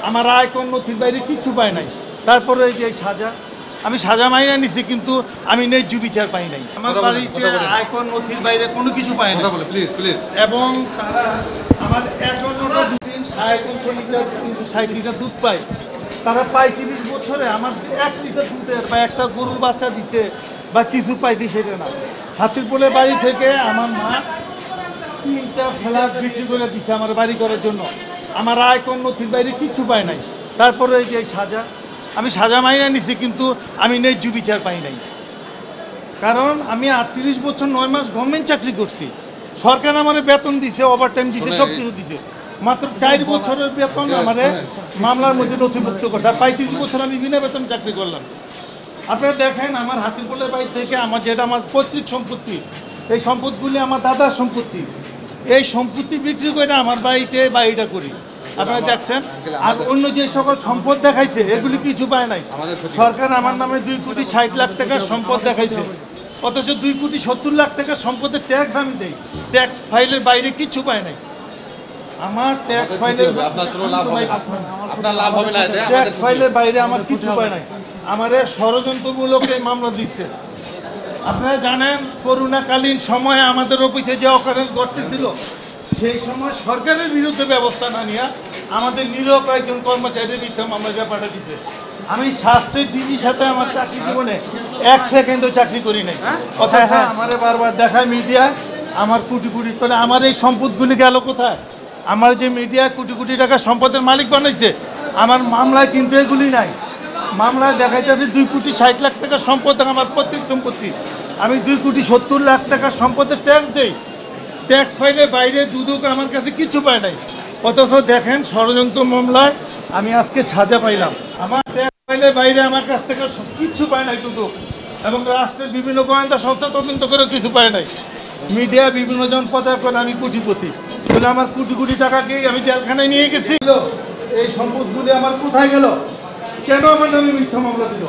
আমার আয়কর নথির বাইরে কিচ্ছু পায় নাই। তারপরে এই যে সাজা, আমি সাজা মাইনা নিছি, কিন্তু আমি ন্যায্য বিচার পাই নাই। আমার বাড়িতে আয়কর নথির বাইরে কোনো কিছু পায় না। এবং তারা আমার 360 লিটার দুধ পায়। তারা পায় 30 বছরে আমার 1 লিটার দুধের বা একটা গরুর বাচ্চা দিতে বা কিছু পাইতে সেটা না। হাতিরপুলের বাড়ি থেকে আমার মা 3টা ফ্ল্যাট বিক্রি করে দিচ্ছে আমার বাড়ি করার জন্য। আমার আয়কর নথির বাইরে কিচ্ছু পায় নাই। তারপরে এই যে সাজা, আমি সাজা মাইনা নিছি, কিন্তু আমি ন্যায্য বিচার পাই নাই। কারণ আমি 38 বছর 9 মাস গভর্নমেন্ট চাকরি করছি। সরকার আমার বেতন দিছে, ওভারটাইম দিছে, সব কিছু দিছে। মাত্র 4 বছরের বেতন আমার মামলার মধ্যে নথিভুক্ত করছে। আর 35 বছর আমি বিনা বেতন চাকরি করলাম। আপনারা দেখেন আমার হাতিরপুলের বাড়ি থেকে আমার যেটা আমার পৈতৃক সম্পত্তি, এই সম্পদগুলি আমার দাদার সম্পত্তি। এই সম্পত্তি বিক্রি করে আমার বাড়িটা করি। আপনারা দেখছেন। আর অন্য যে সকল সম্পদ দেখাইছে এগুলি কিছু পায় নাই। সরকার আমার নামে 2,60,00,000 টাকার সম্পদ দেখাইছে, অথচ 2,70,00,000 টাকার সম্পদের ট্যাক্স আমি দেই। ট্যাক্স ফাইলের বাইরে কিছু পায় নাই। আমার ট্যাক্স ফাইলের ট্যাক্স ফাইলের বাইরে আমার কিছু পায় নাই। আমার ষড়যন্ত্রমূলক এই মামলা দিচ্ছে। আপনারা জানেন করোনাকালীন সময়ে আমাদের অফিসে যে অকারেন্স ঘটতেছিল, সেই সময় সরকারের বিরুদ্ধে ব্যবস্থা না নিয়ে আমাদের নিরীহ কয়েকজন কর্মচারীদের বিরুদ্ধে মামলা পাঠা দিচ্ছে। আমি স্বাস্থ্যের ডিজির সাথে আমার চাকরি জীবনে 1 সেকেন্ডও চাকরি করি নাই। অথচ আমার বারবার দেখায় মিডিয়া আমার কোটি কোটি, তাহলে আমার এই সম্পদগুলি গেল কোথায়? আমার যে মিডিয়া কোটি কোটি টাকা সম্পদের মালিক বানাইছে, আমার মামলায় কিন্তু এগুলি নাই। মামলায় দেখাইতেছে 2,60,00,000 টাকার সম্পদ আমার প্রত্যেক সম্পত্তি। আমি 2,70,00,000 টাকার সম্পদের ট্যাক্স দেই। ট্যাক্স ফাইলের বাইরে দুদক আমার কাছে কিছু পায় নাই। অথচ দেখেন ষড়যন্ত্র মামলায় আমি আজকে সাজা পাইলাম। আমার ট্যাক্স ফাইলের বাইরে আমার কাছ থেকে কিচ্ছু পায় নাই দুদক। এবং রাষ্ট্রের বিভিন্ন গোয়েন্দা সংস্থা তদন্ত করেও কিছু পায় নাই। মিডিয়া বিভিন্ন জন প্রচার করে আমি কোটিপতি, বলে আমার কোটি কোটি টাকাকেই আমি জেলখানায় নিয়ে গেছি। এই সম্পদগুলি আমার কোথায় গেল? কেন আমার নামে মিথ্যা মামলা দিল?